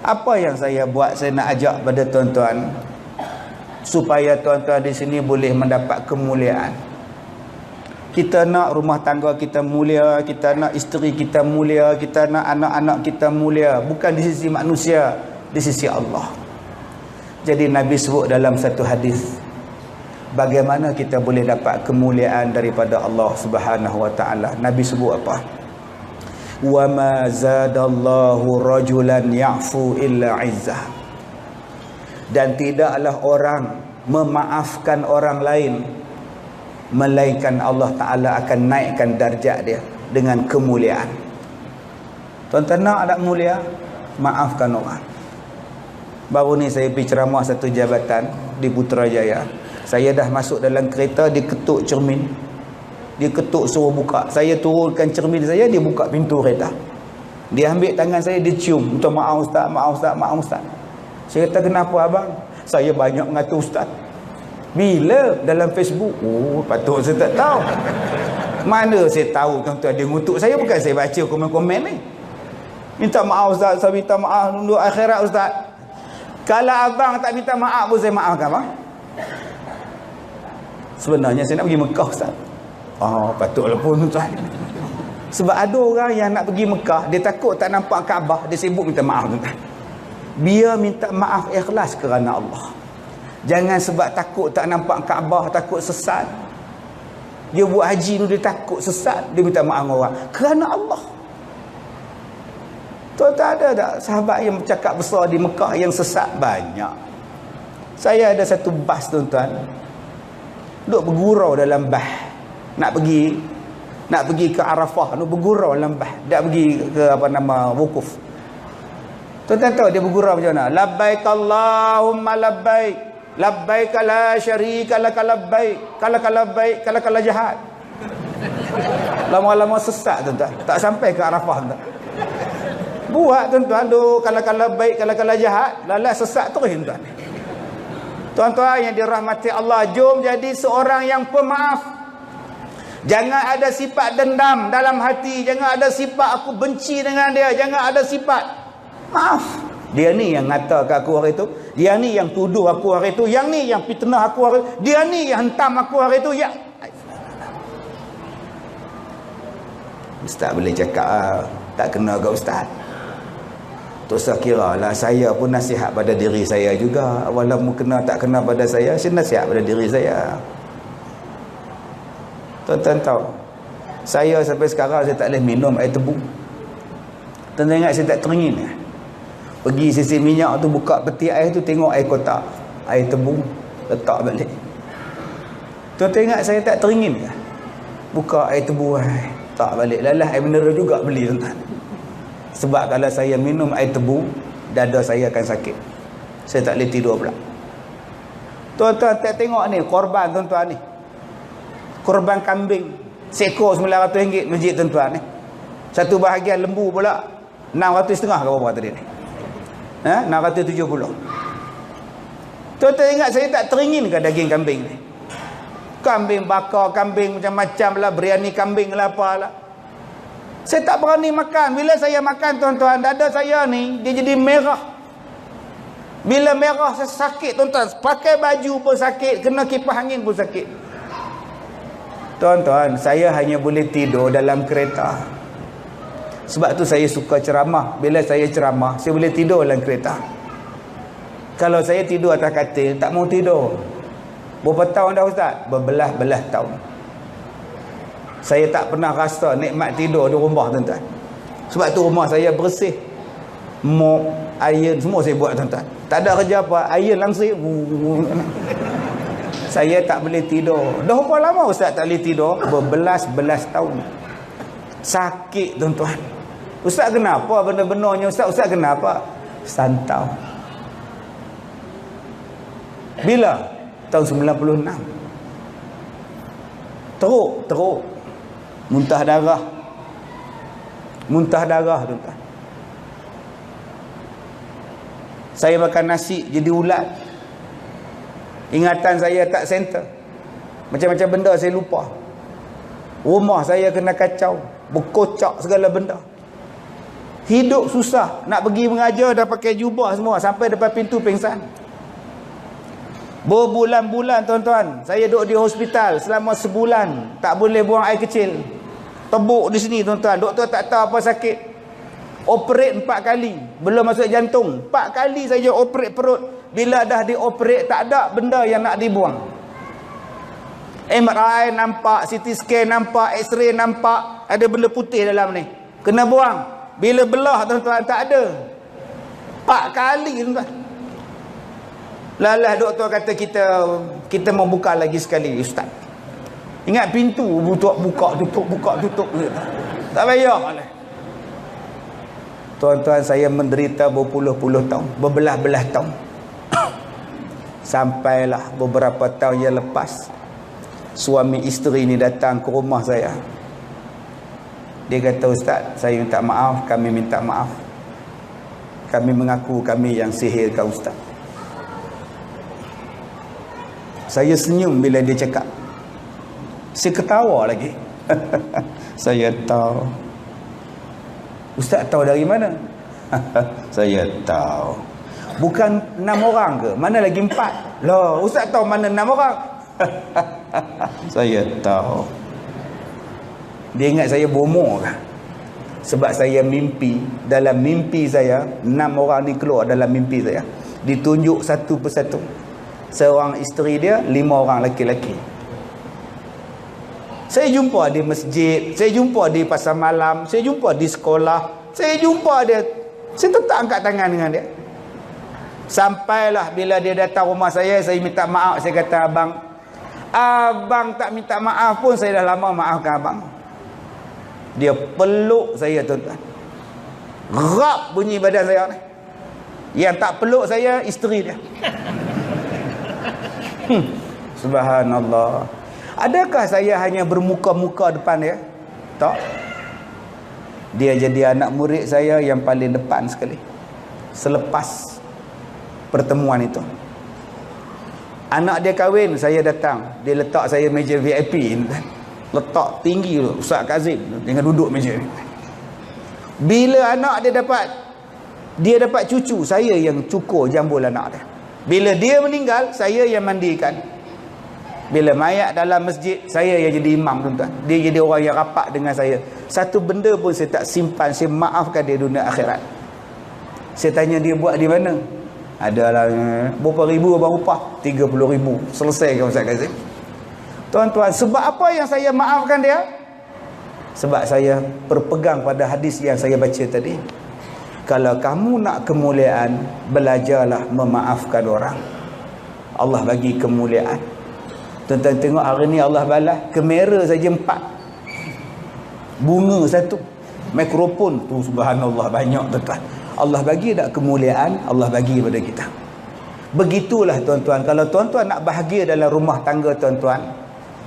Apa yang saya buat, saya nak ajak pada tuan-tuan supaya tuan-tuan di sini boleh mendapat kemuliaan. Kita nak rumah tangga kita mulia, kita nak isteri kita mulia, kita nak anak-anak kita mulia, bukan di sisi manusia, di sisi Allah. Jadi Nabi sebut dalam satu hadis, bagaimana kita boleh dapat kemuliaan daripada Allah Subhanahu wa taala. Nabi sebut apa? Wa ma zadallahu rajulan ya'fu illa izzah. Dan tidaklah orang memaafkan orang lain melainkan Allah Ta'ala akan naikkan darjat dia dengan kemuliaan. Tuan-tuan nak mulia, maafkan orang. Baru ni saya pergi ceramah satu jabatan di Putrajaya. Saya dah masuk dalam kereta, dia ketuk cermin, dia ketuk suruh buka. Saya turunkan cermin saya, dia buka pintu kereta. Dia ambil tangan saya, dia cium. Minta maaf ustaz, maaf ustaz, maaf ustaz. Saya kata, kenapa abang? Saya banyak mengata ustaz. Bila? Dalam Facebook. Oh, patut saya tak tahu. Mana saya tahu tuan-tuan dia ngutuk saya, bukan saya baca komen-komen ni. Minta maaf ustaz, saya minta maaf dulu akhirat ustaz. Kalau abang tak minta maaf pun saya maafkan abang. Sebenarnya saya nak pergi Mekah ustaz. Oh, patutlah pun tuan. Sebab ada orang yang nak pergi Mekah, dia takut tak nampak Kaabah, dia sibuk minta maaf tuan. Biar minta maaf ikhlas kerana Allah. Jangan sebab takut tak nampak Kaabah, takut sesat. Dia buat haji tu dia takut sesat, dia minta maaf dengan orang kerana Allah. Tuan-tuan ada tak sahabat yang bercakap besar di Mekah yang sesat? Banyak. Saya ada satu bas tuan-tuan, duk bergurau dalam bah. Nak pergi ke Arafah, nak bergurau dalam bah. Tak pergi ke wukuf. Tuan-tuan tahu dia bergurau macam mana? Labbaik Allahumma labbaik, labbaik la syarika laka labbaik, kalaka labbaik, kalaka jahat. Lama-lama sesat tuan-tuan, tak sampai ke Arafah tuan. Buat tuan-tuan duk kalaka labbaik, kalaka jahat, lalas sesat terus tuan. Tuan-tuan yang dirahmati Allah, jom jadi seorang yang pemaaf. Jangan ada sifat dendam dalam hati. Jangan ada sifat aku benci dengan dia. Jangan ada sifat maaf. Dia ni yang ngata ke aku hari itu. Dia ni yang tuduh aku hari itu. Yang ni yang fitnah aku hari itu. Dia ni yang hentam aku hari itu. Yang Ustaz boleh cakap tak kena ke Ustaz. Tu saya kira lah, saya pun nasihat pada diri saya juga. Walaupun kena tak kena pada saya nasihat pada diri saya. Tuan-tuan tahu, saya sampai sekarang saya tak boleh minum air tebu. Tuan-tuan ingat saya tak teringin ya? Pergi sisi minyak tu, buka peti air tu, tengok air kotak, air tebu, letak balik. Tuan-tuan ingat saya tak teringin ya? Buka air tebu, letak balik. Lalah air mineral juga beli tuan-tuan. Sebab kalau saya minum air tebu, dada saya akan sakit. Saya tak boleh tidur pula. Tuan-tuan tak tengok ni, korban tuan-tuan ni. Korban kambing seekor RM900 masjid tuan-tuan ni. Satu bahagian lembu pula 650 ke berapa tadi ni? 670. Tuan-tuan ingat saya tak teringin ke daging kambing ni? Kambing bakar, kambing macam-macam lah, biryani kambing lah apalah. Saya tak berani makan. Bila saya makan tuan-tuan, dada saya ni dia jadi merah. Bila merah saya sakit tuan-tuan. Pakai baju pun sakit, kena kipas angin pun sakit. Tuan-tuan, saya hanya boleh tidur dalam kereta. Sebab tu saya suka ceramah. Bila saya ceramah, saya boleh tidur dalam kereta. Kalau saya tidur atas katil, tak mau tidur. Berapa tahun dah Ustaz? Berbelah-belah tahun. Saya tak pernah rasa nikmat tidur di rumah tuan-tuan. Sebab tu rumah saya bersih. Mop, iron, semua saya buat tuan-tuan. Tak ada kerja apa, iron langsung. Saya tak boleh tidur. Dah berapa lama Ustaz tak boleh tidur? Berbelas-belas tahun. Sakit tuan-tuan. Ustaz kenapa benar-benarnya Ustaz? Ustaz kenapa? Santau. Bila? Tahun 96. Teruk. Muntah darah. Muntah darah tuan-tuan. Saya makan nasi jadi ulat. Ingatan saya tak center. Macam-macam benda saya lupa. Rumah saya kena kacau, berkocak segala benda. Hidup susah. Nak pergi mengajar dah pakai jubah semua. Sampai depan pintu pingsan. Berbulan-bulan tuan-tuan. Saya duduk di hospital selama sebulan. Tak boleh buang air kecil. Tebuk di sini tuan-tuan. Doktor tak tahu apa sakit. Operate 4 kali. Belum masuk jantung. 4 kali saja operate perut. Bila dah dioperate tak ada benda yang nak dibuang. MRI nampak, CT scan nampak, X-ray nampak. Ada benda putih dalam ni. Kena buang. Bila belah tuan-tuan tak ada. 4 kali tuan-tuan. Lalah doktor kata kita mau buka lagi sekali ustaz. Ingat pintu buka tutup. Tak payah. Tuan-tuan, saya menderita berpuluh-puluh tahun, berbelah-belah tahun. Sampailah beberapa tahun yang lepas, suami isteri ni datang ke rumah saya. Dia kata, ustaz, saya minta maaf, kami minta maaf. Kami mengaku kami yang sihirkan ustaz. Saya senyum bila dia cakap. Saya ketawa lagi. Saya tahu. Ustaz tahu dari mana? Saya tahu. Bukan 6 orang ke? Mana lagi 4? Loh, ustaz tahu mana 6 orang? Saya tahu. Dia ingat saya bomoh ke? Sebab saya mimpi. Dalam mimpi saya, 6 orang ni keluar dalam mimpi saya. Ditunjuk satu persatu. Seorang isteri dia, 5 orang lelaki-lelaki. Saya jumpa di masjid, saya jumpa di pasar malam, saya jumpa di sekolah, saya jumpa dia. Saya tetap angkat tangan dengan dia. Sampailah bila dia datang rumah saya minta maaf. Saya kata, abang tak minta maaf pun saya dah lama maafkan abang. Dia peluk saya tuan-tuan. Rap bunyi badan saya ni. Yang tak peluk saya, isteri dia. Subhanallah. Adakah saya hanya bermuka-muka depan dia? Tak. Dia jadi anak murid saya yang paling depan sekali. Selepas pertemuan itu. Anak dia kahwin, saya datang. Dia letak saya meja VIP. Letak tinggi tu, Ustaz Kazim. Jangan duduk meja ni. Bila anak dia dapat cucu, saya yang cukur jambul anak dia. Bila dia meninggal, saya yang mandikan. Bila mayat dalam masjid, saya yang jadi imam tuan-tuan. Dia jadi orang yang rapat dengan saya. Satu benda pun saya tak simpan. Saya maafkan dia dunia akhirat. Saya tanya dia buat di mana? Adalah berapa ribu abang upah? 30,000. Selesai kan Ustaz Kazim? Tuan-tuan, sebab apa yang saya maafkan dia? Sebab saya berpegang pada hadis yang saya baca tadi. Kalau kamu nak kemuliaan, belajarlah memaafkan orang. Allah bagi kemuliaan. Tuan-tuan tengok hari ni Allah balas kamera saja 4. Bunga 1. Mikrofon tu subhanallah banyak tuan-tuan. Allah bagi tak kemuliaan, Allah bagi pada kita. Begitulah tuan-tuan. Kalau tuan-tuan nak bahagia dalam rumah tangga tuan-tuan,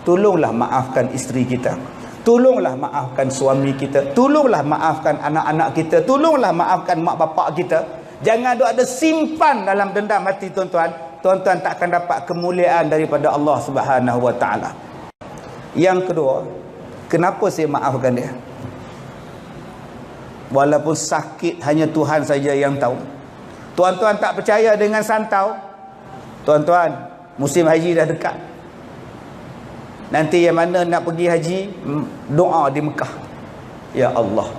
tolonglah maafkan isteri kita. Tolonglah maafkan suami kita. Tolonglah maafkan anak-anak kita. Tolonglah maafkan mak bapak kita. Jangan ada simpan dalam dendam hati tuan-tuan. Tuan-tuan tak akan dapat kemuliaan daripada Allah Subhanahu Wa Taala. Yang kedua, kenapa saya maafkan dia? Walaupun sakit, hanya Tuhan saja yang tahu. Tuan-tuan tak percaya dengan santau? Tuan-tuan, musim haji dah dekat. Nanti yang mana nak pergi haji, doa di Mekah. Ya Allah,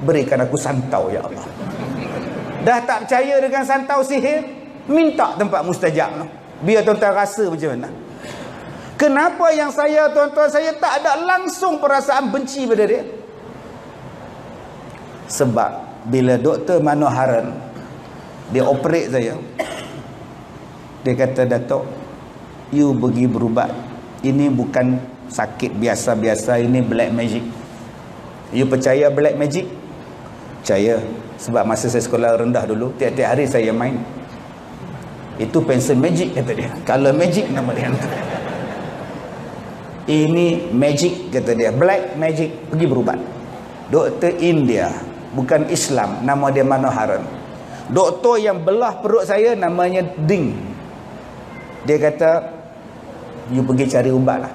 berikan aku santau ya Allah. Dah tak percaya dengan santau sihir, minta tempat mustajab. Biar tuan-tuan rasa macam mana. Kenapa yang saya tuan-tuan, saya tak ada langsung perasaan benci pada dia? Sebab bila Dr. Manoharan dia operate saya, dia kata, Datuk, you pergi berubat. Ini bukan sakit biasa-biasa, ini black magic. You percaya black magic? Percaya. Sebab masa saya sekolah rendah dulu, tiap-tiap hari saya main. Itu pensel magic kata dia. Color magic nama dia. Ini magic kata dia. Black magic. Pergi berubat. Doktor India, bukan Islam, nama dia Manoharan. Doktor yang belah perut saya namanya Ding. Dia kata, you pergi cari ubat lah.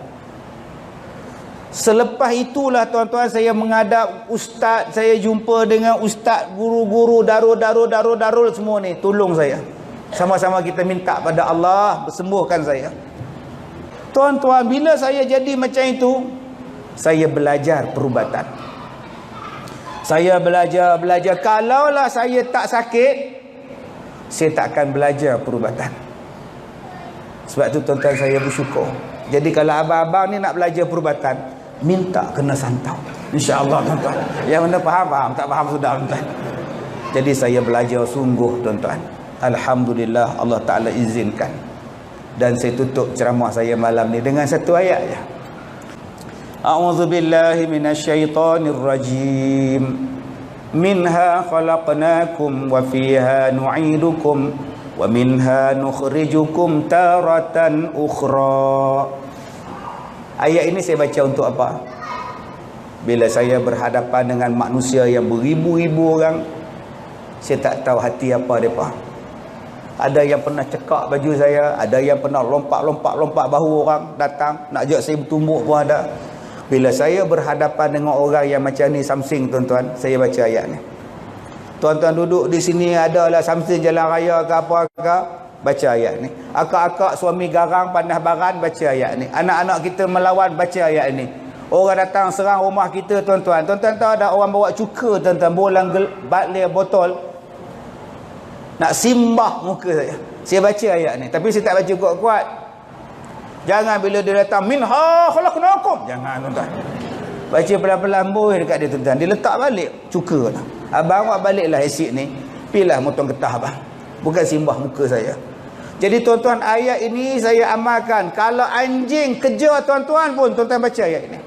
Selepas itulah tuan-tuan saya menghadap ustaz, saya jumpa dengan ustaz, guru-guru, darul semua ni, tolong saya. Sama-sama kita minta pada Allah sembuhkan saya. Tuan-tuan, bila saya jadi macam itu, saya belajar perubatan. Saya belajar. Kalaulah saya tak sakit, saya tak akan belajar perubatan. Sebab tu tuan-tuan saya bersyukur. Jadi kalau abang-abang ni nak belajar perubatan, minta kena santau. InsyaAllah tuan-tuan. Yang mana faham, tak faham sudah tuan-tuan. Jadi saya belajar sungguh tuan-tuan. Alhamdulillah Allah Ta'ala izinkan. Dan saya tutup ceramah saya malam ni dengan satu ayat je. A'udzubillahi minasyaitonirrajim. Minha khalaqnakum wa fiha nu'idukum wa minha nukhrijukum taratan ukhra. Ayat ini saya baca untuk apa? Bila saya berhadapan dengan manusia yang beribu-ribu orang, saya tak tahu hati apa mereka. Ada yang pernah cekak baju saya, ada yang pernah lompat bahu orang datang nak ajak saya bertumbuk pun ada. Bila saya berhadapan dengan orang yang macam ni, Samsing tuan-tuan, saya baca ayat ni. Tuan-tuan duduk di sini, adalah Samsing jalan raya ke apa ke, baca ayat ni. Akak-akak suami garang panas baran, baca ayat ni. Anak-anak kita melawan, baca ayat ni. Orang datang serang rumah kita tuan-tuan. Tuan-tuan tahu ada orang bawa cuka tuan-tuan, bolang balir botol nak simbah muka saya. Saya baca ayat ni, tapi saya tak baca kuat-kuat. Jangan bila dia datang minha khalaqnakum, jangan tuan-tuan. Baca pelan-pelan boy dekat dia tuan-tuan. Dia letak balik cuka tu. Abang awak baliklah asid ni, pilah motong getah abang. Bukan simbah muka saya. Jadi tuan-tuan, ayat ini saya amalkan. Kalau anjing kejar tuan-tuan pun tuan-tuan baca ayat ini.